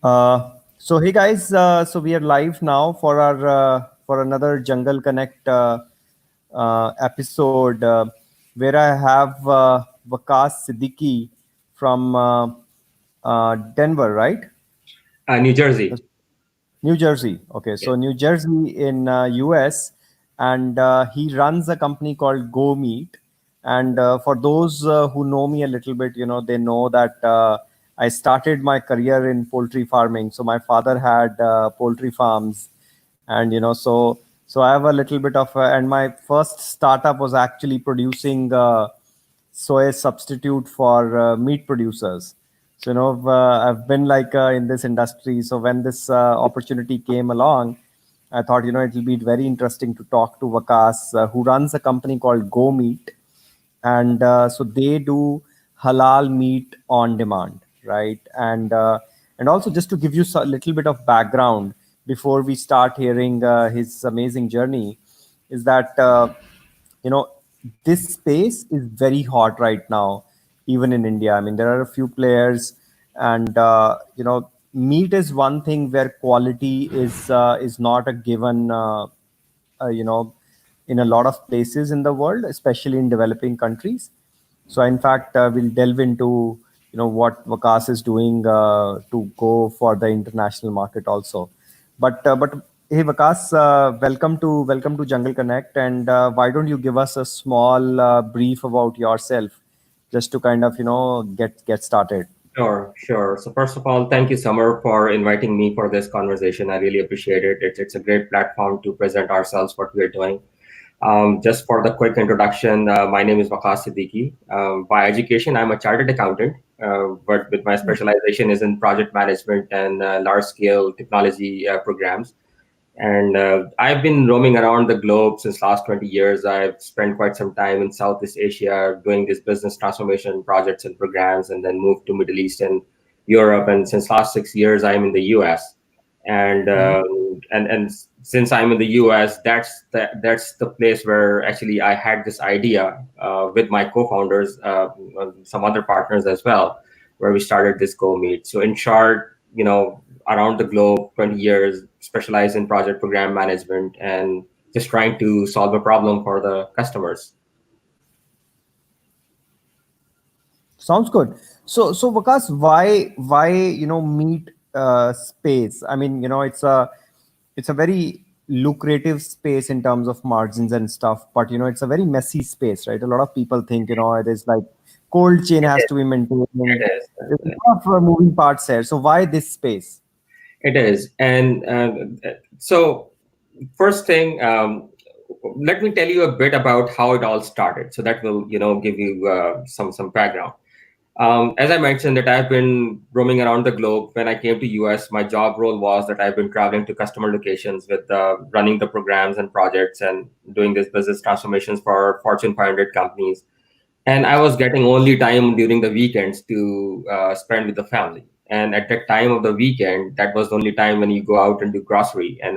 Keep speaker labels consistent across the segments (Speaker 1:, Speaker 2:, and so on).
Speaker 1: So hey guys, so we are live now for our for another Jungle Connect episode where I have Waqas Siddiqi from Denver, right?
Speaker 2: New Jersey.
Speaker 1: New Jersey. Okay,
Speaker 2: Yeah.
Speaker 1: so New Jersey in US, and he runs a company called GoMeat. And for those who know me a little bit, they know that I started my career in poultry farming. So my father had poultry farms, and so I have a little bit of, and my first startup was actually producing soy substitute for meat producers. So I've been like in this industry. So when this opportunity came along, I thought it will be very interesting to talk to Vakas, who runs a company called GoMeat, and so they do halal meat on demand, right? And also, just to give you a little bit of background before we start hearing his amazing journey, is that you know this space is very hot right now, even in India. I mean, there are a few players, and meat is one thing where quality is not a given, uh, you know in a lot of places in the world, especially in developing countries. So in fact, we'll delve into what Vakas is doing to go for the international market also. But hey Vakas, welcome to Jungle Connect, and why don't you give us a small brief about yourself, just to kind of get started.
Speaker 2: Sure, sure. So first of all, thank you, Samar, for inviting me for this conversation. I really appreciate it. It's a great platform to present ourselves, what we are doing. Just for the quick introduction, my name is Waqas Siddiqi. By education, I'm a chartered accountant, but with my specialization is in project management and large-scale technology programs. And I've been roaming around the globe since last 20 years. I've spent quite some time in Southeast Asia doing these business transformation projects and programs, and then moved to Middle East and Europe. And since last 6 years, I'm in the US. And
Speaker 1: Mhm.
Speaker 2: since I'm in the US, that's the place where actually I had this idea with my co-founders, some other partners as well, where we started this GoMeat. So in short, around the globe, 20 years, specialized in project program management and just trying to solve a problem for the customers.
Speaker 1: Sounds good. So Vakas, why meat space? I mean, it's a very lucrative space in terms of margins and stuff, but it's a very messy space, right? A lot of people think it is like cold chain
Speaker 2: It
Speaker 1: has
Speaker 2: is.
Speaker 1: to be maintained.
Speaker 2: It
Speaker 1: There's
Speaker 2: is.
Speaker 1: a lot of moving parts here. So why this space?
Speaker 2: It is. And so, first thing, let me tell you a bit about how it all started. So that will, give you some background. As I mentioned, that I've been roaming around the globe. When I came to US, my job role was that I've been traveling to customer locations with running the programs and projects and doing this business transformations for Fortune 500 companies. And I was getting only time during the weekends to spend with the family. And at that time of the weekend, that was the only time when you go out and do grocery. And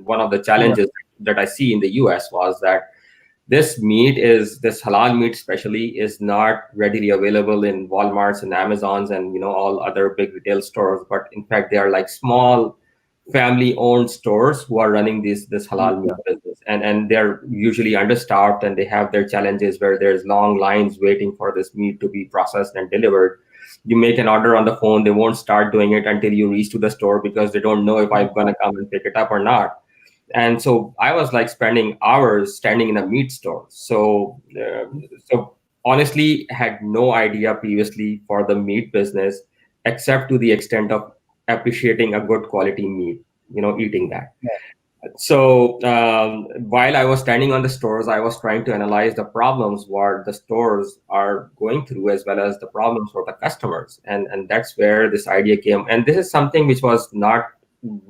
Speaker 2: one of the
Speaker 1: Yeah.
Speaker 2: challenges that I see in the US was that this halal meat especially is not readily available in Walmarts and Amazons and all other big retail stores. But in fact, they are like small family owned stores who are running this halal meat
Speaker 1: Yeah.
Speaker 2: business, and they're usually understaffed, and they have their challenges where there's long lines waiting for this meat to be processed and delivered. You make an order on the phone, they won't start doing it until you reach to the store because they don't know if I'm going to come and pick it up or not. And so I was like spending hours standing in a meat store. So honestly, had no idea previously for the meat business, except to the extent of appreciating a good quality meat, eating that. So while I was standing on the stores, I was trying to analyze the problems what the stores are going through, as well as the problems for the customers, and that's where this idea came. And this is something which was not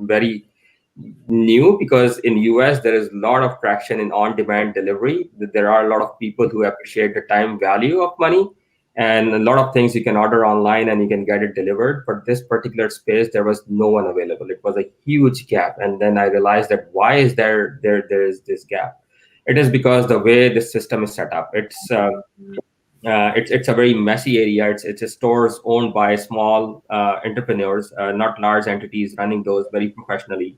Speaker 2: very new, because in US there is a lot of traction in on-demand delivery. There are a lot of people who appreciate the time value of money, and a lot of things you can order online and you can get it delivered. But this particular space, there was no one available. It was a huge gap. And then I realized that why is there is this gap? It is because the way the system is set up. It's a very messy area. It's a stores owned by small entrepreneurs, not large entities running those very professionally.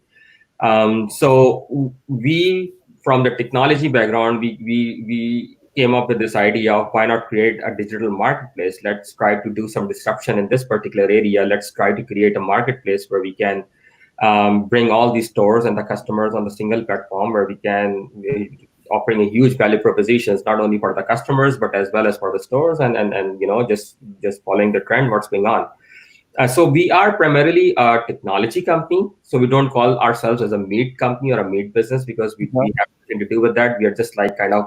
Speaker 2: So we, from the technology background, we came up with this idea of why not create a digital marketplace. Let's try to do some disruption in this particular area. Let's try to create a marketplace where we can bring all these stores and the customers on the single platform, where we can offering a huge value propositions not only for the customers but as well as for the stores, and just following the trend what's going on. So we are primarily a technology company. So we don't call ourselves as a meat company or a meat business, because
Speaker 1: Yeah.
Speaker 2: we have nothing to do with that. We are just like kind of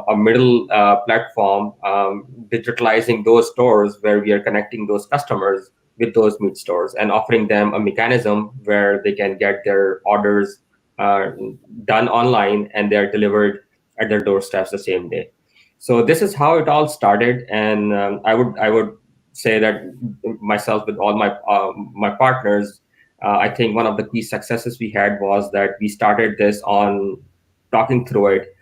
Speaker 2: a middle platform, digitalizing those stores where we are connecting those customers with those meat stores and offering them a mechanism where they can get their orders uh, done online and they're delivered at their doorsteps the same day. So this is how it all started, and I would say that myself with all my partners, I think one of the key successes we had was that we started this on talking through it.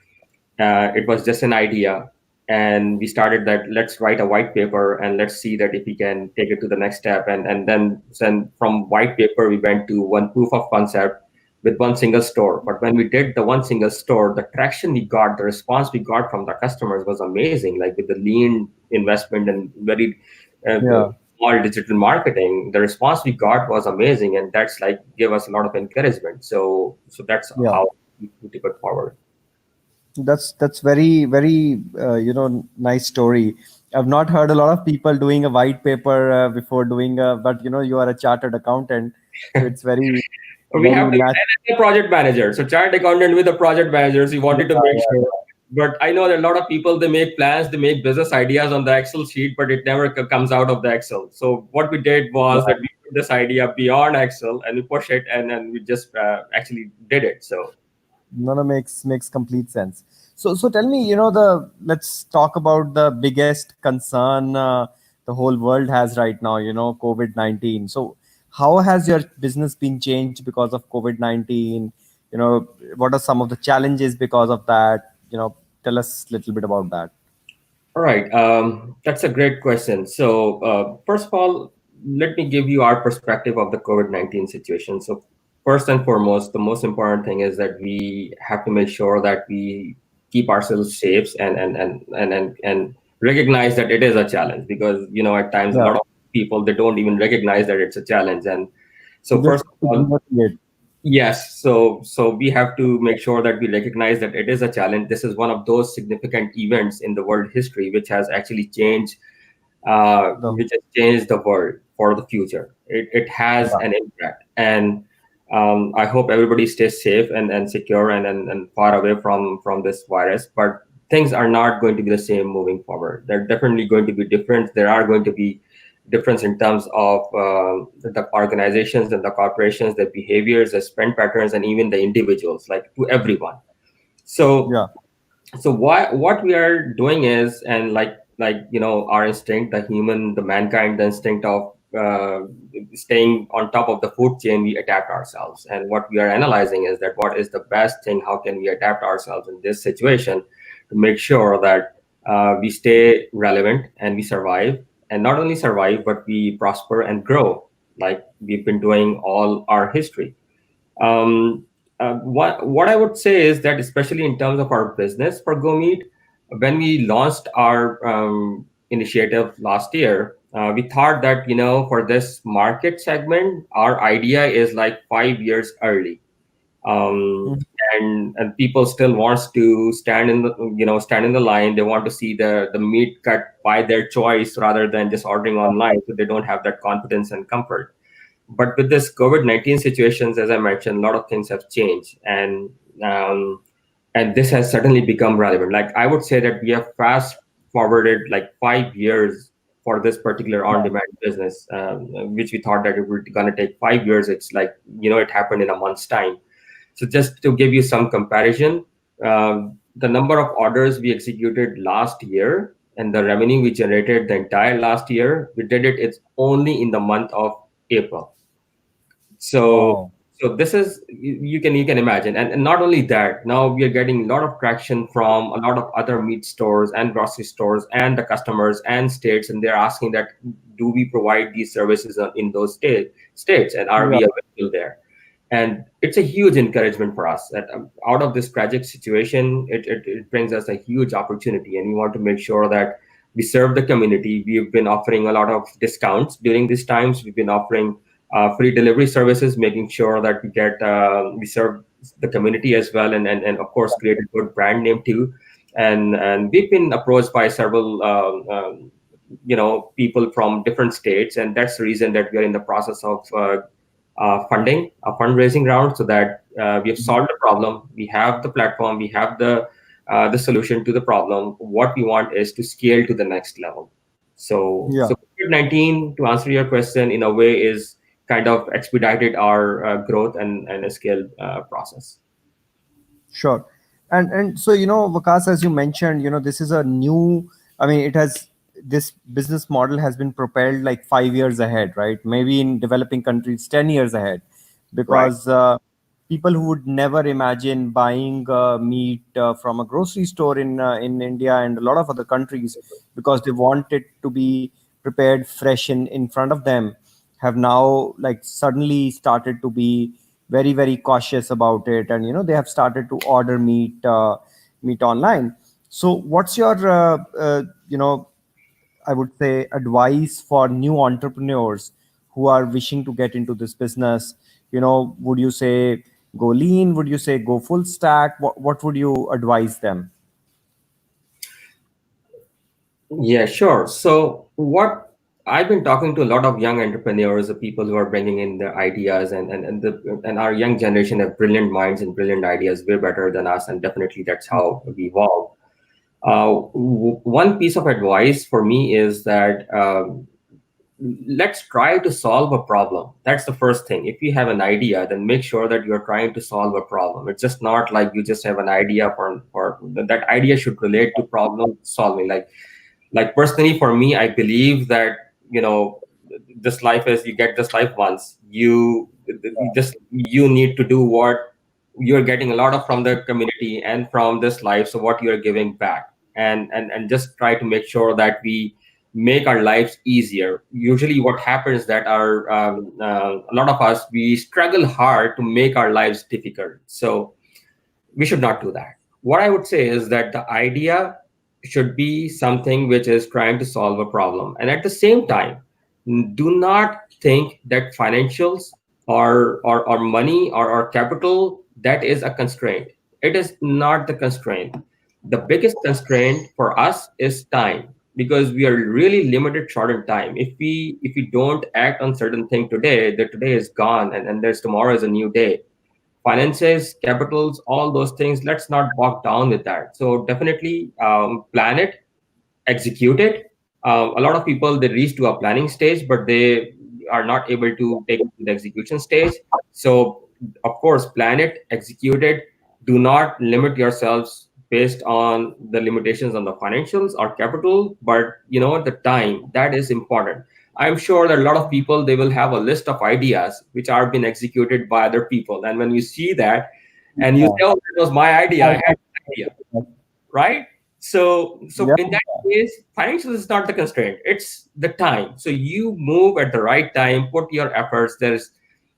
Speaker 2: It was just an idea, and we started that let's write a white paper and let's see that if we can take it to the next step. And then from white paper we went to one proof of concept with one single store. But when we did the one single store, the traction we got, the response we got from the customers was amazing. Like with the lean investment and very
Speaker 1: Yeah.
Speaker 2: small digital marketing, the response we got was amazing, and that's like gave us a lot of encouragement. So that's
Speaker 1: Yeah.
Speaker 2: how we took it forward.
Speaker 1: That's very nice story. I've not heard a lot of people doing a white paper before doing but you are a chartered accountant, so it's very
Speaker 2: We have
Speaker 1: very
Speaker 2: the
Speaker 1: natural.
Speaker 2: and a project manager. So chartered accountant with the project managers, we
Speaker 1: Yeah,
Speaker 2: wanted to make
Speaker 1: yeah,
Speaker 2: sure.
Speaker 1: yeah.
Speaker 2: But I know that a lot of people, they make plans, they make business ideas on the Excel sheet, but it never comes out of the Excel. So what we did was
Speaker 1: Yeah.
Speaker 2: that we put this idea beyond Excel and we push it, and then we just actually did it. So
Speaker 1: No, no, makes complete sense. So tell me, the let's talk about the biggest concern the whole world has right now. COVID-19. So how has your business been changed because of COVID-19? What are some of the challenges because of that? Tell us a little bit about that.
Speaker 2: all right, that's a great question. So, first of all, let me give you our perspective of the COVID-19 situation. So, first and foremost, the most important thing is that we have to make sure that we keep ourselves safe and recognize that it is a challenge, because at times a
Speaker 1: Yeah,
Speaker 2: lot of people, they don't even recognize that it's a challenge. And so,
Speaker 1: just
Speaker 2: first of all,
Speaker 1: ignoring it.
Speaker 2: yes, so we have to make sure that we recognize that it is a challenge. This is one of those significant events in the world history which has actually changed,
Speaker 1: The
Speaker 2: which has changed the world for the future. It has
Speaker 1: Yeah,
Speaker 2: an impact, and I hope everybody stays safe and secure and far away from this virus. But things are not going to be the same moving forward. They're definitely going to be different. There are going to be difference in terms of the organizations and the corporations, their behaviors, their spend patterns, and even the individuals, like to everyone. So
Speaker 1: yeah,
Speaker 2: what we are doing is, and our instinct, the human, the mankind, the instinct of staying on top of the food chain, we adapt ourselves. And what we are analyzing is that what is the best thing, how can we adapt ourselves in this situation to make sure that we stay relevant and we survive, and not only survive but we prosper and grow like we've been doing all our history. What I would say is that, especially in terms of our business for GoMeat, when we launched our initiative last year, we thought that for this market segment, our idea is like 5 years early. um,
Speaker 1: Mhm.
Speaker 2: and people still wants to stand in the line. They want to see the meat cut by their choice rather than just ordering online, so they don't have that confidence and comfort. But with this COVID-19 situations, as I mentioned, a lot of things have changed, um, and this has suddenly become relevant. Like I would say that we have fast forwarded like 5 years for this particular on-demand business, which we thought that it would gonna take 5 years. It's like it happened in a month's time. So just to give you some comparison, the number of orders we executed last year and the revenue we generated the entire last year, we did it. It's only in the month of April. So
Speaker 1: Wow.
Speaker 2: So this is, you can imagine, and not only that, now we are getting a lot of traction from a lot of other meat stores and grocery stores and the customers and states, and they're asking that, do we provide these services in those states, and are
Speaker 1: Yeah,
Speaker 2: we available there? And it's a huge encouragement for us that, out of this tragic situation, it brings us a huge opportunity, and we want to make sure that we serve the community. We've been offering a lot of discounts during these times. We've been offering free delivery services, making sure that we serve the community as well, and of course create a good brand name too. And we've been approached by several people from different states, and that's the reason that we are in the process of funding a fundraising round, so that we have solved the problem. We have the platform, we have the solution to the problem. What we want is to scale to the next level. So
Speaker 1: yeah.
Speaker 2: COVID-19, to answer your question, in a way, is kind of expedited our growth and a scale process.
Speaker 1: Sure. And so, Vikas, as you mentioned, this is a new, I mean, this business model has been propelled like 5 years ahead, right? Maybe in developing countries, 10 years ahead,
Speaker 2: Right.
Speaker 1: because people who would never imagine buying meat from a grocery store in India and a lot of other countries, because they want it to be prepared fresh in front of them, have now like suddenly started to be very, very cautious about it, and they have started to order meat online. So what's your I would say advice for new entrepreneurs who are wishing to get into this business? Would you say go lean? Would you say go full stack? What would you advise them?
Speaker 2: Yeah, sure. So what I've been talking to a lot of young entrepreneurs, the people who are bringing in the ideas, and our young generation have brilliant minds and brilliant ideas, way better than us, and definitely that's how we evolve. One piece of advice for me is that, let's try to solve a problem. That's the first thing. If you have an idea, then make sure that you're trying to solve a problem. It's just not like you just have an idea for that idea should relate to problem solving. Like personally for me, I believe that, this life is, you get this life once. You need to do what you're getting a lot of from the community and from this life, so what you're giving back, and just try to make sure that we make our lives easier. Usually what happens that a lot of us, we struggle hard to make our lives difficult. So we should not do that. What I would say is that the idea should be something which is trying to solve a problem. And at the same time, do not think that financials or money or capital, that is a constraint. It is not the constraint. The biggest constraint for us is time, because we are really limited short in time. If we don't act on certain thing today, that today is gone, and there's tomorrow is a new day. Finances, capitals, all those things, let's not bog down with that. So definitely, plan it, execute it. A lot of people, they reach to a planning stage, but they are not able to take it to the execution stage. So of course, plan it, execute it. Do not limit yourselves based on the limitations on the financials or capital, but the time, that is important. I'm sure that a lot of people, they will have a list of ideas which are being executed by other people, and when you see that and you
Speaker 1: Yeah.
Speaker 2: say, oh, that was my idea, I had an idea, right? So
Speaker 1: Yeah.
Speaker 2: in that case, financial is not the constraint, it's the time. So you move at the right time, put your efforts. There's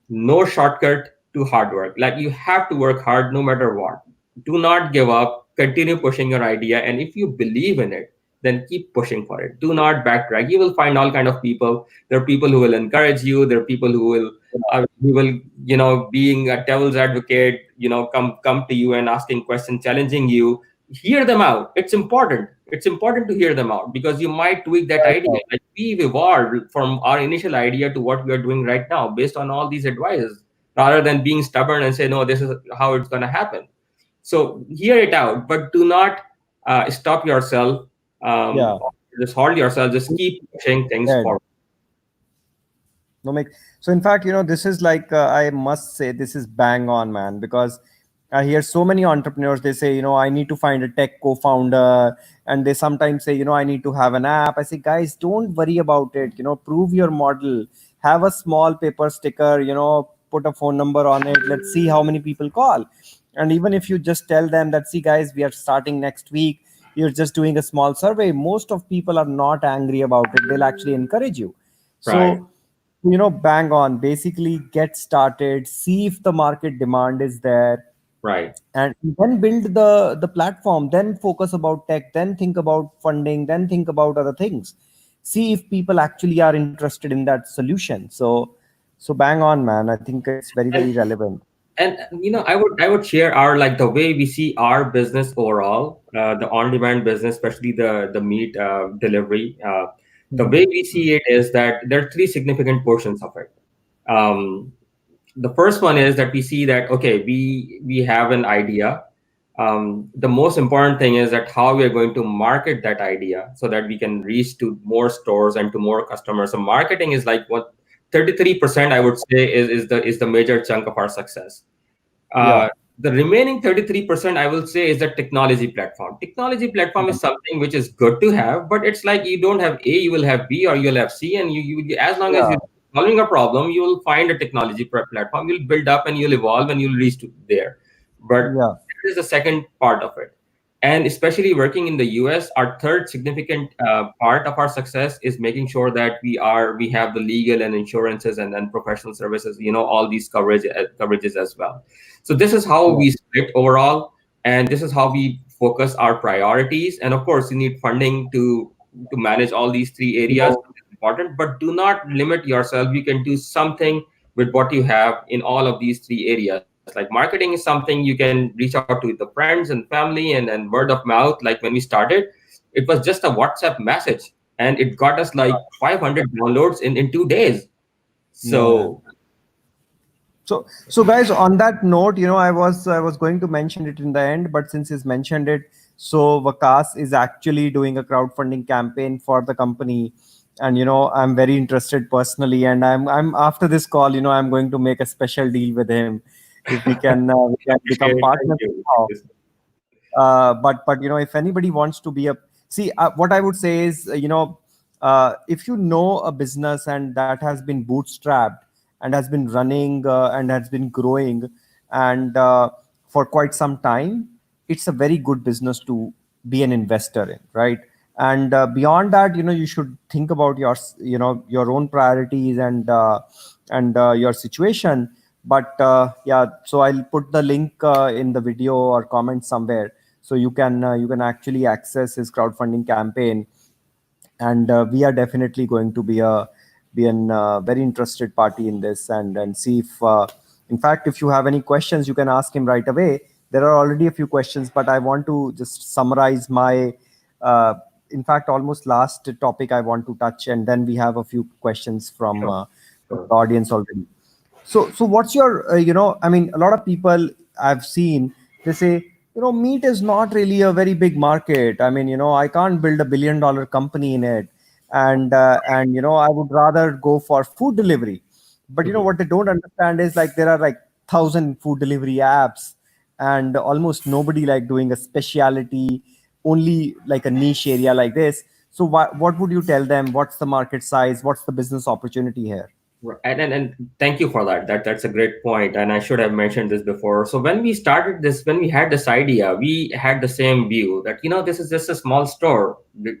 Speaker 2: no shortcut to hard work. Like, you have to work hard no matter what. Do not give up, continue pushing your idea, and if you believe in it, then keep pushing for it. Do not backtrack. You will find all kind of people. There are people who will encourage you, there are people who will being a devil's advocate, come to you and asking questions, challenging you. Hear them out. It's important to hear them out, because you might tweak that
Speaker 1: Right,
Speaker 2: idea.
Speaker 1: right.
Speaker 2: Like, we've evolved from our initial idea to what we are doing right now based on all these advices, rather than being stubborn and say, no, this is how it's going to happen. So hear it out, but do not stop yourself.
Speaker 1: Yeah.
Speaker 2: Just hold yourself, just keep pushing things
Speaker 1: Right.
Speaker 2: forward.
Speaker 1: No make so in fact, this is like I must say this is bang on, man, because I hear so many entrepreneurs, they say, I need to find a tech co-founder, and they sometimes say, I need to have an app. I say, guys, don't worry about it, prove your model, have a small paper sticker, put a phone number on it. Let's see how many people call. And even if you just tell them that, see guys, we are starting next week, you're just doing a small survey, most of people are not angry about it. They'll actually encourage you.
Speaker 2: Right.
Speaker 1: So, bang on, basically get started, see if the market demand is there,
Speaker 2: Right.
Speaker 1: and then build the platform, then focus about tech, then think about funding, then think about other things, see if people actually are interested in that solution. So bang on, man. I think it's very, very
Speaker 2: And
Speaker 1: relevant.
Speaker 2: and I would share our, like, the way we see our business overall, the on-demand business, especially the meat delivery. The way we see it is that there are three significant portions of it. Um, the first one is that we see that, okay, we have an idea. The most important thing is that how we are going to market that idea so that we can reach to more stores and to more customers. So marketing is like what 33%, I would say, is the major chunk of our success.
Speaker 1: Yeah.
Speaker 2: uh, the remaining 33%, I will say, is the technology platform. Technology platform is something which is good to have, but it's like you don't have A, you will have B, or you'll have C, and you as long as
Speaker 1: Yeah.
Speaker 2: you're solving a problem, you will find a technology platform. You'll build up and you'll evolve and you'll reach to there. But
Speaker 1: Yeah.
Speaker 2: that is the second part of it. And especially working in the US, our third significant part of our success is making sure that we have the legal and insurances and then professional services, all these coverages as well. So this is how
Speaker 1: Yeah.
Speaker 2: we split overall, and this is how we focus our priorities. And of course, you need funding to manage all these three areas,
Speaker 1: So,
Speaker 2: which is important. But do not limit yourself. You can do something with what you have in all of these three areas. Like marketing is something you can reach out to the friends and family, and word of mouth. Like when we started, it was just a WhatsApp message, and it got us like 500 downloads in 2 days.
Speaker 1: yeah, man.
Speaker 2: So
Speaker 1: So guys, on that note, I was going to mention it in the end, but since he's mentioned it, so Waqas is actually doing a crowdfunding campaign for the company, and I'm very interested personally, and I'm after this call, I'm going to make a special deal with him if we can become
Speaker 2: appreciate it. Thank
Speaker 1: partners
Speaker 2: you.
Speaker 1: somehow. But if anybody wants to be a see, what I would say is, if you know a business and that has been bootstrapped and has been running and has been growing and for quite some time, it's a very good business to be an investor in, right? And beyond that, you should think about your own priorities and your situation. But yeah, so I'll put the link in the video or comment somewhere, so you can actually access his crowdfunding campaign. And we are definitely going to be an very interested party in this, and see if in fact, if you have any questions, you can ask him right away. There are already a few questions, but I want to just summarize my uh, in fact, almost last topic I want to touch, and then we have a few questions
Speaker 2: Sure.
Speaker 1: from
Speaker 2: Sure.
Speaker 1: the audience already. So what's your, I mean, a lot of people I've seen, they say, meat is not really a very big market. I mean, I can't build $1 billion company in it. And I would rather go for food delivery. But
Speaker 2: Mhm.
Speaker 1: what they don't understand is, like, there are like 1,000 food delivery apps, and almost nobody like doing a specialty, only like a niche area like this. So what would you tell them? What's the market size? What's the business opportunity here?
Speaker 2: Right. And thank you for that. That's a great point. And I should have mentioned this before. So when we started this, when we had this idea, we had the same view that, this is just a small store
Speaker 1: Yeah.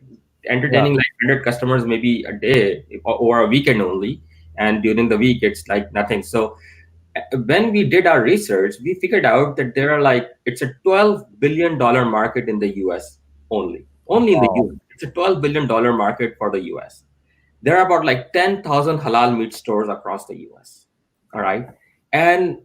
Speaker 2: entertaining like 100 customers maybe a day or a weekend only. And during the week, it's like nothing. So when we did our research, we figured out that there are like, it's a $12 billion market in the US only. Only in the
Speaker 1: Wow.
Speaker 2: US. It's a $12 billion market for the US. There are about like 10,000 halal meat stores across the US. All right. And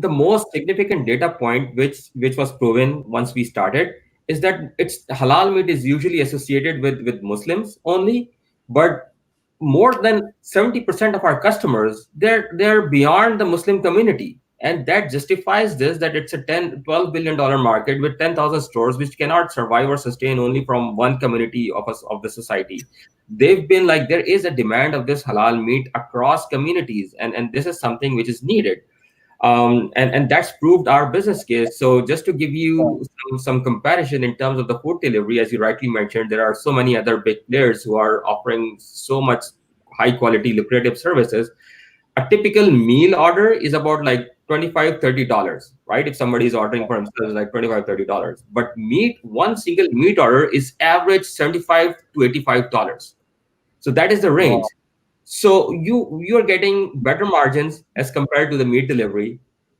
Speaker 2: the most significant data point which was proven once we started is that it's halal meat is usually associated with Muslims only, but more than 70% of our customers, they're beyond the Muslim community. And that justifies this, that it's a 10 12 billion dollar market with 10,000 stores which cannot survive or sustain only from one community of us of the society. They've been like, there is a demand of this halal meat across communities, and this is something which is needed. And that's proved our business case. So just to give you some comparison in terms of the food delivery, as you rightly mentioned, there are so many other big players who are offering so much high quality lucrative services. A typical meal order is about like 25 $30, right? If somebody is ordering for himself, it's like 25 $30. But meat, one single meat order is average 75 to $85. So that is the range.
Speaker 1: Wow.
Speaker 2: So you are getting better margins as compared to the meat delivery.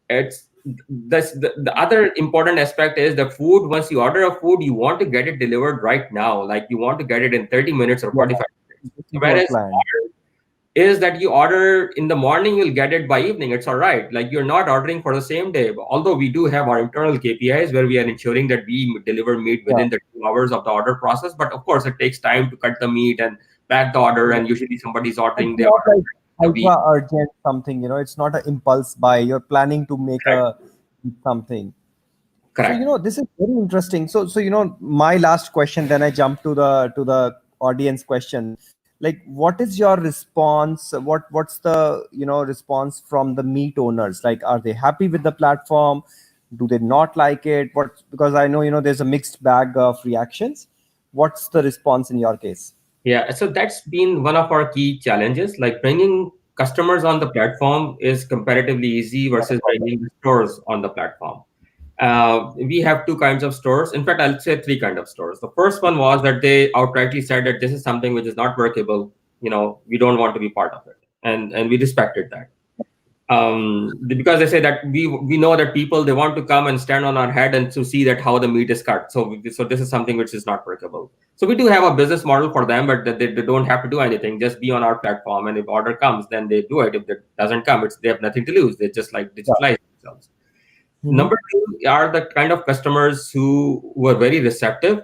Speaker 2: It's the other important aspect is the food. Once you order a food, you want to get it delivered right now. Like you want to get it in 30 minutes or
Speaker 1: Yeah,
Speaker 2: 45 minutes.
Speaker 1: this is your
Speaker 2: Whereas
Speaker 1: plan.
Speaker 2: is that you order in the morning, you'll get it by evening. It's all right. Like you're not ordering for the same day. Although we do have our internal KPIs where we are ensuring that we deliver meat
Speaker 1: Yeah.
Speaker 2: within the 2 hours of the order process. But of course, it takes time to cut the meat and pack the order.
Speaker 1: Yeah.
Speaker 2: And usually somebody's
Speaker 1: It's
Speaker 2: ordering, they
Speaker 1: not
Speaker 2: order
Speaker 1: like
Speaker 2: a week.
Speaker 1: ultra urgent something, it's not an impulse buy. You're planning to make
Speaker 2: Correct.
Speaker 1: a something. So,
Speaker 2: Correct.
Speaker 1: this is very interesting. So, my last question, then I jump to the audience questions. Like, what is your response? What's the, response from the meat owners? Like, are they happy with the platform? Do they not like it? What, because I know, there's a mixed bag of reactions. What's the response in your case?
Speaker 2: Yeah, so that's been one of our key challenges. Like bringing customers on the platform is comparatively easy
Speaker 1: Not a
Speaker 2: versus
Speaker 1: problem.
Speaker 2: bringing the stores on the platform. We have two kinds of stores. In fact, I'll say three kind of stores. The first one was that they outrightly said that this is something which is not workable. We don't want to be part of it, and we respected that. Because they say that we know that people, they want to come and stand on our head and to see that how the meat is cut. So this is something which is not workable. So we do have a business model for them, but that they don't have to do anything, just be on our platform, and if order comes, then they do it. If it doesn't come, they have nothing to lose. They just like
Speaker 1: Yeah.
Speaker 2: digitalize themselves.
Speaker 1: Hmm.
Speaker 2: Number two are the kind of customers who were very receptive,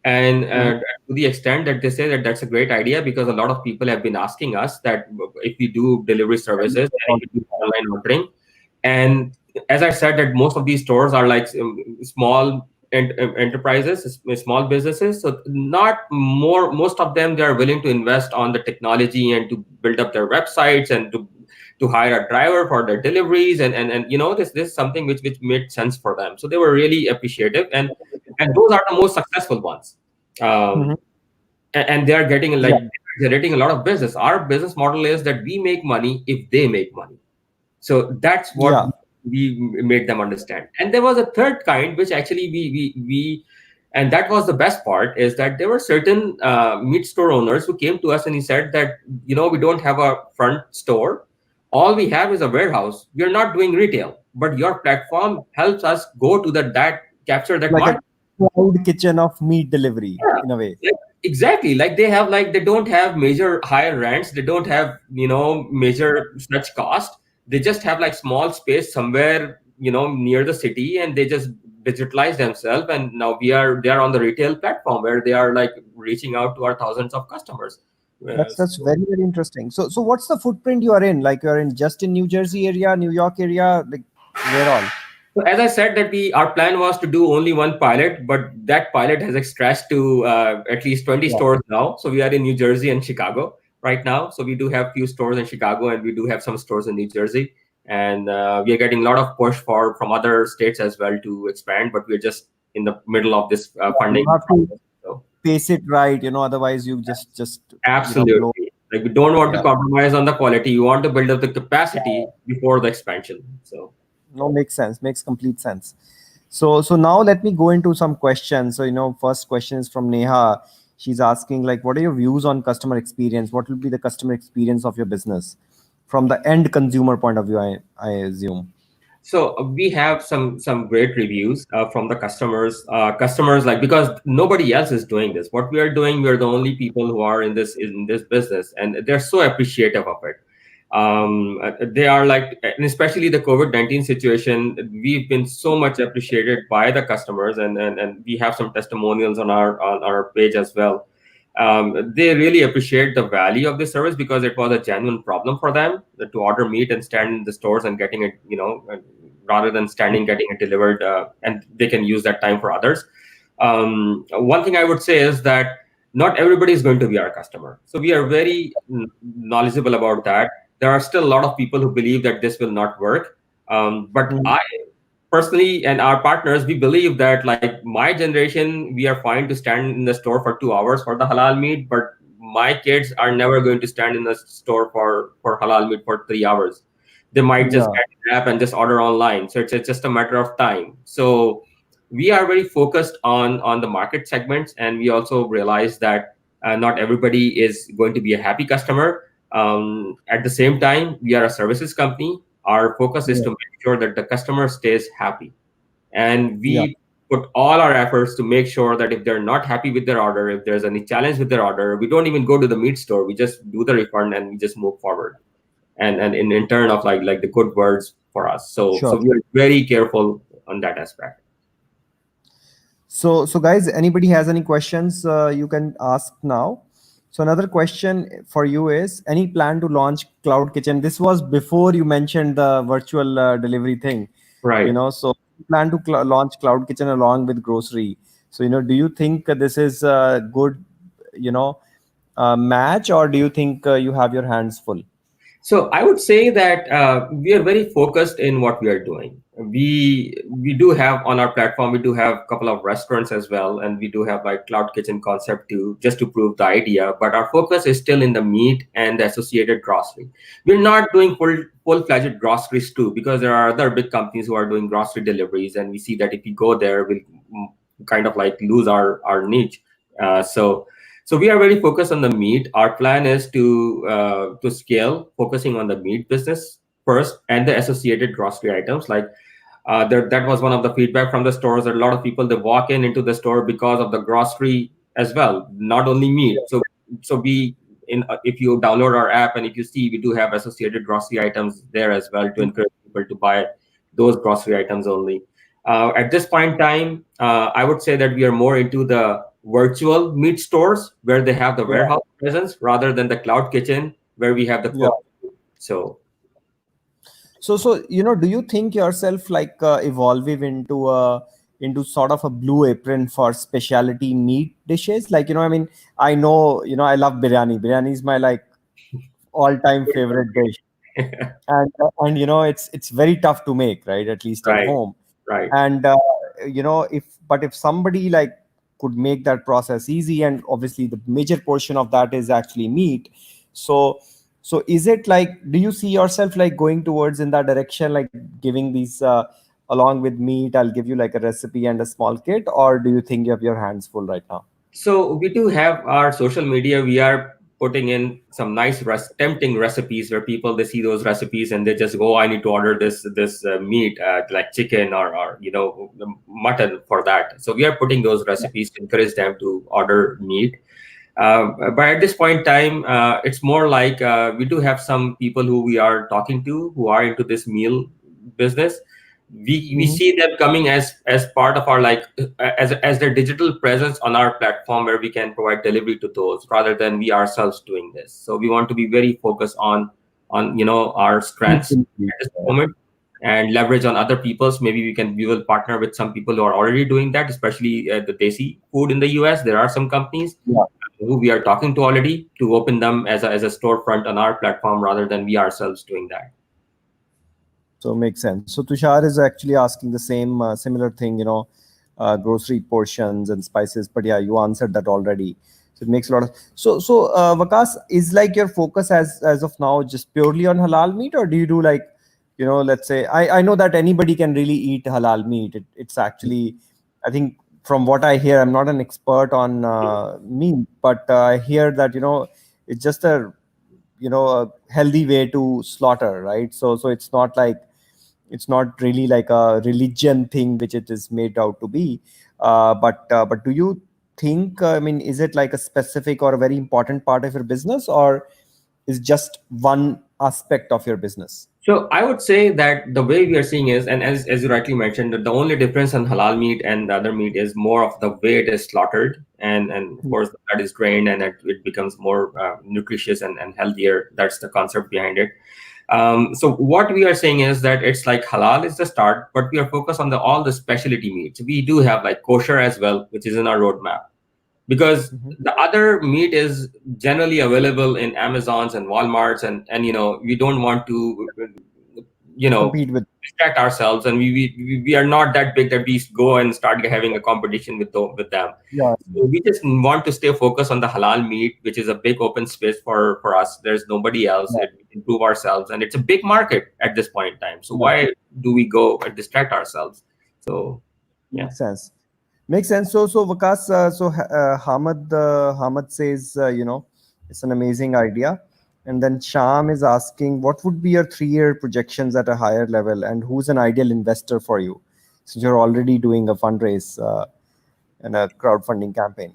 Speaker 2: and
Speaker 1: Hmm.
Speaker 2: to the extent that they say that that's a great idea, because a lot of people have been asking us that if we do delivery services and if we do online ordering. And as I said, that most of these stores are like small enterprises, small businesses. So not more, most of them, they are willing to invest on the technology and to build up their websites and to hire a driver for their deliveries, and this is something which made sense for them. So they were really appreciative, and those are the most successful ones.
Speaker 1: Hmm.
Speaker 2: um, and they are getting
Speaker 1: Yeah.
Speaker 2: like generating a lot of business. Our business model is that we make money if they make money. So that's what
Speaker 1: Yeah.
Speaker 2: we made them understand. And there was a third kind, which actually we and that was the best part, is that there were certain meat store owners who came to us and he said that, we don't have a front store. All we have is a warehouse. We are not doing retail, but your platform helps us go to that capture that
Speaker 1: Like a
Speaker 2: market.
Speaker 1: cloud kitchen of meat delivery
Speaker 2: Yeah,
Speaker 1: in a way.
Speaker 2: like, exactly. Like they have, like they don't have major higher rents. They don't have major such cost. They just have like small space somewhere near the city, and they just digitalize themselves. And now they are on the retail platform where they are like reaching out to our thousands of customers.
Speaker 1: That's very, very interesting. So what's the footprint you are in? Like you're in just in New Jersey area, New York area, like where all?
Speaker 2: So as I said, that our plan was to do only one pilot, but that pilot has stretched to at least 20
Speaker 1: Yeah.
Speaker 2: stores now. So we are in New Jersey and Chicago right now. So we do have few stores in Chicago, and we do have some stores in New Jersey, and we are getting a lot of push from other states as well to expand. But we're just in the middle of this
Speaker 1: You
Speaker 2: funding
Speaker 1: have to
Speaker 2: process. So
Speaker 1: pace it right, otherwise you just blow.
Speaker 2: absolutely, like we don't want to
Speaker 1: Yeah.
Speaker 2: compromise on the quality. You want to build up the capacity before the expansion. So.
Speaker 1: No, makes sense. Makes complete sense. So now let me go into some questions. So, first question is from Neha. She's asking like, what are your views on customer experience? What will be the customer experience of your business from the end consumer point of view, I assume.
Speaker 2: So we have some great reviews from the customers. Customers, like, because nobody else is doing this. What we are doing, we are the only people who are in this business, and they're so appreciative of it. They are like, and especially the COVID-19 situation, we've been so much appreciated by the customers, and we have some testimonials on our page as well. They really appreciate the value of the service, because it was a genuine problem for them to order meat and stand in the stores and getting it, rather than standing getting it delivered, and they can use that time for others. One thing I would say is that not everybody is going to be our customer, so we are very knowledgeable about that. There are still a lot of people who believe that this will not work, but
Speaker 1: Mhm.
Speaker 2: I personally and our partners, we believe that, like my generation, we are fine to stand in the store for 2 hours for the halal meat, but my kids are never going to stand in the store for halal meat for 3 hours. They might just
Speaker 1: Yeah.
Speaker 2: get an app and just order online. So it's just a matter of time. So we are very focused on the market segments, and we also realize that not everybody is going to be a happy customer. At the same time, we are a services company. Our focus is
Speaker 1: Yeah.
Speaker 2: to make sure that the customer stays happy, and
Speaker 1: Yeah.
Speaker 2: we put all our efforts to make sure that if they're not happy with their order, if there's any challenge with their order, we don't even go to the meat store. We just do the refund and we just move forward. And in turn of like the good words for us. So
Speaker 1: Sure.
Speaker 2: we are very careful on that aspect.
Speaker 1: So guys, anybody has any questions, you can ask now. So another question for you is, any plan to launch cloud kitchen? This was before you mentioned the virtual delivery thing,
Speaker 2: Right.
Speaker 1: so you plan to launch cloud kitchen along with grocery. So, do you think this is a good, you know, match, or do you think you have your hands full?
Speaker 2: So I would say that we are very focused in what we are doing. We do have on our platform, we do have a couple of restaurants as well, and we do have like cloud kitchen concept too, just to prove the idea. But our focus is still in the meat and the associated grocery. We're not doing full-fledged groceries too, because there are other big companies who are doing grocery deliveries, and we see that if we go there, we'll kind of like lose our niche. So we are very focused on the meat. Our plan is to scale, focusing on the meat business first and the associated grocery items. Like that was one of the feedback from the stores. That a lot of people, they walk into the store because of the grocery as well, not only meat. So we if you download our app and if you see, we do have associated grocery items there as well to encourage people to buy those grocery items only. At this point in time, I would say that we are more into the virtual meat stores where they have the
Speaker 1: Yeah.
Speaker 2: warehouse presence rather than the cloud kitchen where we have the
Speaker 1: Yeah.
Speaker 2: cook. So
Speaker 1: So do you think yourself like evolving into sort of a blue apron for specialty meat dishes? Like, I mean, I know, I love biryani. Biryani is my like all-time favorite dish, and it's very tough to make, right? At least at
Speaker 2: right,
Speaker 1: home.
Speaker 2: right.
Speaker 1: And if somebody like could make that process easy, and obviously the major portion of that is actually meat. So so is it like, do you see yourself like going towards in that direction, like giving these along with meat, I'll give you like a recipe and a small kit, or do you think you have your hands full right now?
Speaker 2: So we do have our social media. We are putting in some nice tempting recipes where people, they see those recipes and they just go, I need to order this meat, like chicken or mutton for that. So we are putting those
Speaker 1: Yeah.
Speaker 2: recipes to encourage them to order meat. But at this point in time, it's more like we do have some people who we are talking to who are into this meal business. We
Speaker 1: Mhm.
Speaker 2: see them coming as part of our like as their digital presence on our platform where we can provide delivery to those rather than we ourselves doing this. So we want to be very focused on our strengths at this moment and leverage on other people's. Maybe we will partner with some people who are already doing that, especially the desi food in the US. There are some companies
Speaker 1: Yeah.
Speaker 2: who we are talking to already to open them as a storefront on our platform rather than we ourselves doing that.
Speaker 1: So makes sense. So Tushar is actually asking the same similar thing, grocery portions and spices. But yeah, you answered that already. So it makes a lot of. So Vakas, is like your focus as of now just purely on halal meat, or do you do like, let's say, I know that anybody can really eat halal meat. It's actually, I think from what I hear, I'm not an expert on meat, but I hear that it's just a healthy way to slaughter, right? So it's not really like a religion thing which it is made out to be. But do you think, I mean, is it like a specific or a very important part of your business, or is just one aspect of your business?
Speaker 2: So I would say that the way we are seeing is, and as you rightly mentioned, that the only difference on halal meat and the other meat is more of the way it is slaughtered, and of course the blood is drained and it becomes more nutritious and healthier. That's the concept behind it. So what we are saying is that it's like halal is the start, but we are focused on all the specialty meats. We do have like kosher as well, which is in our roadmap, because
Speaker 1: Mhm.
Speaker 2: the other meat is generally available in Amazons and Walmarts, and we don't want to you know,
Speaker 1: Compete with.
Speaker 2: distract ourselves, and we are not that big that we go and start having a competition with them.
Speaker 1: Yeah.
Speaker 2: So we just want to stay focused on the halal meat, which is a big open space for us. There's nobody else.
Speaker 1: Yeah.
Speaker 2: We can prove ourselves, and it's a big market at this point in time. So
Speaker 1: Yeah.
Speaker 2: why do we go and distract ourselves? So yeah.
Speaker 1: Makes sense. Makes sense. So Vikas, Hamad says, it's an amazing idea. And then Sham is asking, what would be your 3-year projections at a higher level, and who's an ideal investor for you, since you're already doing a fundraise and a crowdfunding campaign?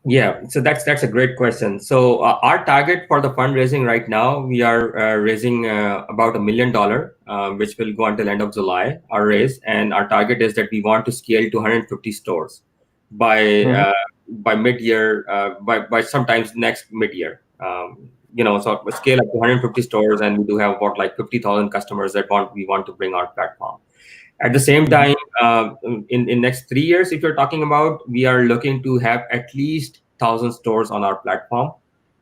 Speaker 2: Yeah, so that's a great question. So our target for the fundraising right now, we are raising about $1 million, which will go until end of July. Our raise, and our target is that we want to scale to 150 stores by
Speaker 1: Mhm.
Speaker 2: uh, by mid year, by sometimes next mid year. So we scale up to 150 stores, and we do have about like 50,000 customers that we want to bring our platform. At the same
Speaker 1: Mhm.
Speaker 2: time, in next 3 years, if you're talking about, we are looking to have at least 1,000 stores on our platform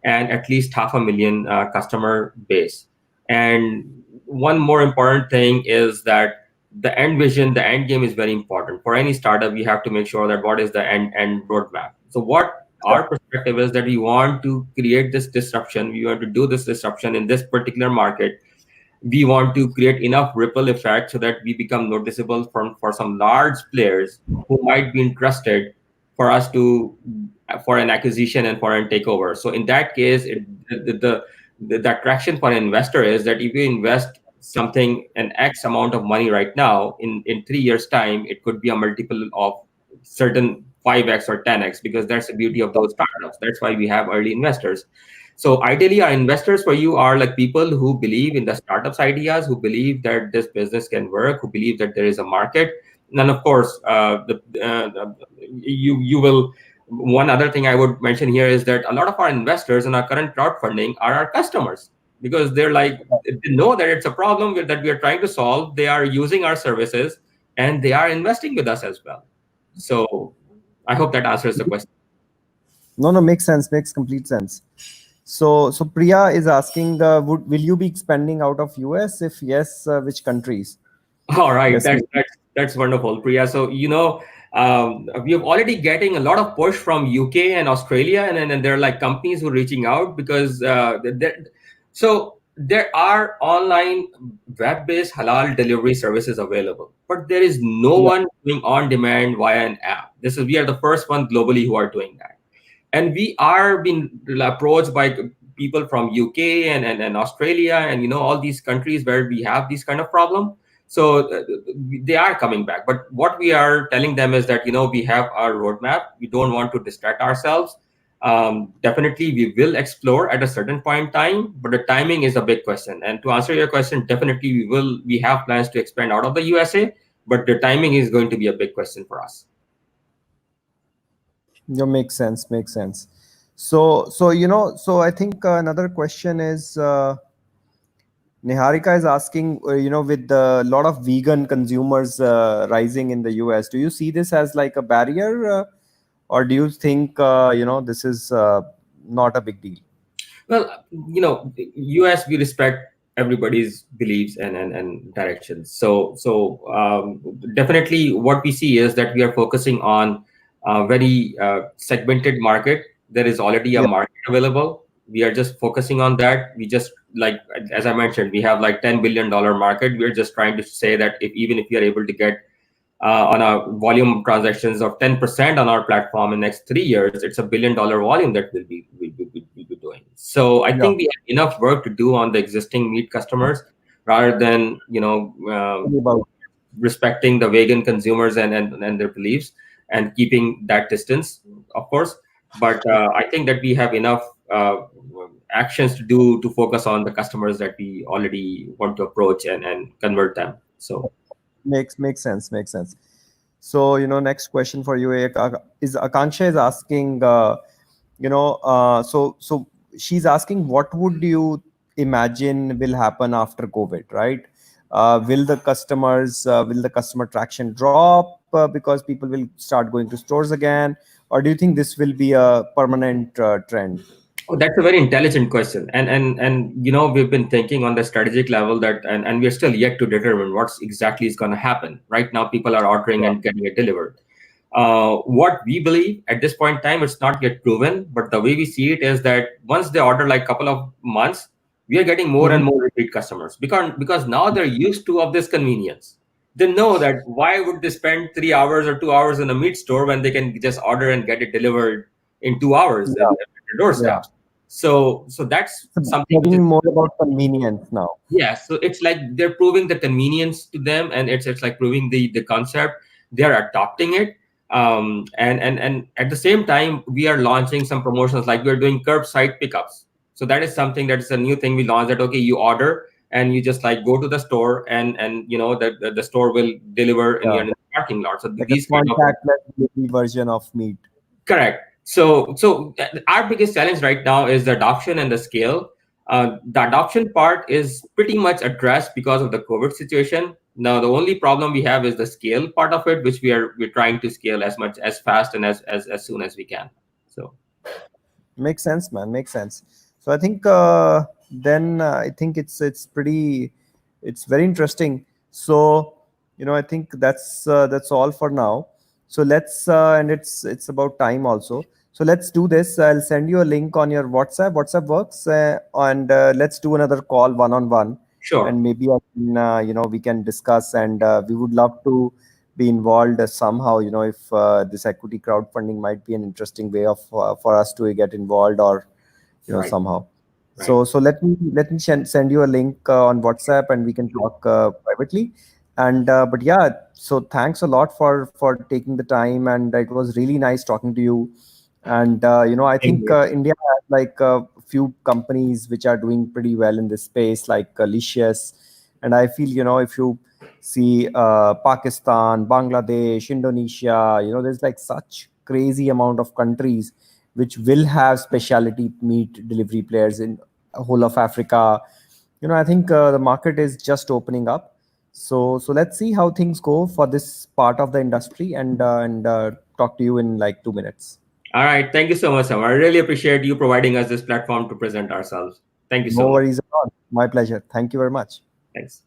Speaker 2: and at least 500,000 customer base. And one more important thing is that the end vision, the end game is very important. For any startup, you have to make sure that what is the end roadmap. So what
Speaker 1: Yeah.
Speaker 2: our perspective is that we want to create this disruption. We want to do this disruption in this particular market. We want to create enough ripple effect so that we become noticeable for some large players who might be interested for us to for an acquisition and for a takeover. So in that case, the attraction for an investor is that if you invest something an X amount of money right now, in 3 years time it could be a multiple of certain 5x or 10x, because that's the beauty of those startups. That's why we have early investors. So ideally, our investors for you are like people who believe in the startups ideas, who believe that this business can work, who believe that there is a market. And of course, you will. One other thing I would mention here is that a lot of our investors in our current crowdfunding are our customers, because they're like, they know that it's a problem that we are trying to solve. They are using our services and they are investing with us as well. So I hope that answers the question.
Speaker 1: No, no, makes sense. Makes complete sense. So Priya is asking, will you be expanding out of US? If yes, which countries?
Speaker 2: All right,
Speaker 1: Yes,
Speaker 2: that's wonderful, Priya. So we are already getting a lot of push from UK and Australia, and there are like companies who are reaching out because so there are online web-based halal delivery services available, but there is no
Speaker 1: yeah,
Speaker 2: one doing on demand via an app. We are the first one globally who are doing that, and we are being approached by people from UK and Australia and all these countries where we have this kind of problem. So they are coming back, but what we are telling them is that we have our roadmap. We don't want to distract ourselves. Definitely we will explore at a certain point in time, but the timing is a big question. And to answer your question, definitely we have plans to expand out of the USA, but the timing is going to be a big question for us.
Speaker 1: yeah, makes sense. Makes sense. So I think another question is, Niharika is asking, with a lot of vegan consumers rising in the US, do you see this as like a barrier, or do you think this is not a big deal?
Speaker 2: Well, US, we respect everybody's beliefs and directions. So definitely what we see is that we are focusing on a very segmented market. There is already a
Speaker 1: Yeah,
Speaker 2: market available. We are just focusing on that. We just, like, as I mentioned, we have like $10 billion market. We're just trying to say that even if we are able to get on a volume transactions of 10% on our platform in next 3 years, it's $1 billion volume that we'll be doing. So I
Speaker 1: yeah.
Speaker 2: think we have enough work to do on the existing meat customers, rather than
Speaker 1: About.
Speaker 2: respecting the vegan consumers and their beliefs and keeping that distance, of course. But I think that we have enough actions to do to focus on the customers that we already want to approach and convert them. So
Speaker 1: Makes sense. Makes sense. So, next question for you is Akanksha is asking, so she's asking, what would you imagine will happen after COVID, right? Will the customer traction drop because people will start going to stores again, or do you think this will be a permanent trend?
Speaker 2: Oh, that's a very intelligent question. And we've been thinking on the strategic level that and we're still yet to determine what's exactly is going to happen. Right now, people are ordering
Speaker 1: Yeah.
Speaker 2: and getting it delivered. What we believe at this point in time, it's not yet proven, but the way we see it is that once they order like couple of months, we are getting more
Speaker 1: Mhm.
Speaker 2: and more repeat customers because now they're used to of this convenience. They know that why would they spend 3 hours or 2 hours in a meat store when they can just order and get it delivered in 2 hours
Speaker 1: Yeah.
Speaker 2: at their doorstep.
Speaker 1: Yeah.
Speaker 2: So that's
Speaker 1: So
Speaker 2: something which is,
Speaker 1: getting more about convenience now.
Speaker 2: yeah. So it's like they're proving the convenience to them, and it's like proving the concept. They're adopting it, and at the same time, we are launching some promotions like we're doing curbside pickups. So that is something that is a new thing we launched. That okay, you order and you just like go to the store, and that the store will deliver in
Speaker 1: Yeah.
Speaker 2: your parking lot. So
Speaker 1: Like a
Speaker 2: these kind of.
Speaker 1: contactless delivery version of meat.
Speaker 2: Correct. So our biggest challenge right now is the adoption and the scale. The adoption part is pretty much addressed because of the COVID situation. Now the only problem we have is the scale part of it, which we're trying to scale as much as fast and as soon as we can. So
Speaker 1: Makes sense, man. Makes sense. So I think then I think it's pretty, it's very interesting. So I think that's all for now. So let's and it's about time also. So let's do this. I'll send you a link on your WhatsApp. WhatsApp works, and let's do another call one on one,
Speaker 2: sure.
Speaker 1: and maybe I can, we can discuss, and we would love to be involved somehow. If this equity crowdfunding might be an interesting way of for us to get involved, or
Speaker 2: Right.
Speaker 1: somehow.
Speaker 2: Right.
Speaker 1: So let me send you a link on WhatsApp, and we can talk privately. And but yeah, so thanks a lot for taking the time, and it was really nice talking to you. And I
Speaker 2: Thank
Speaker 1: think
Speaker 2: you.
Speaker 1: India has like a few companies which are doing pretty well in this space, like Licious. And I feel, if you see Pakistan, Bangladesh, Indonesia, there's like such crazy amount of countries which will have specialty meat delivery players in whole of Africa. I think the market is just opening up. So let's see how things go for this part of the industry, and talk to you in like 2 minutes.
Speaker 2: All right. Thank you so much, Sam. I really appreciate you providing us this platform to present ourselves. Thank you
Speaker 1: No
Speaker 2: so much.
Speaker 1: worries at all. My pleasure. Thank you very much.
Speaker 2: Thanks.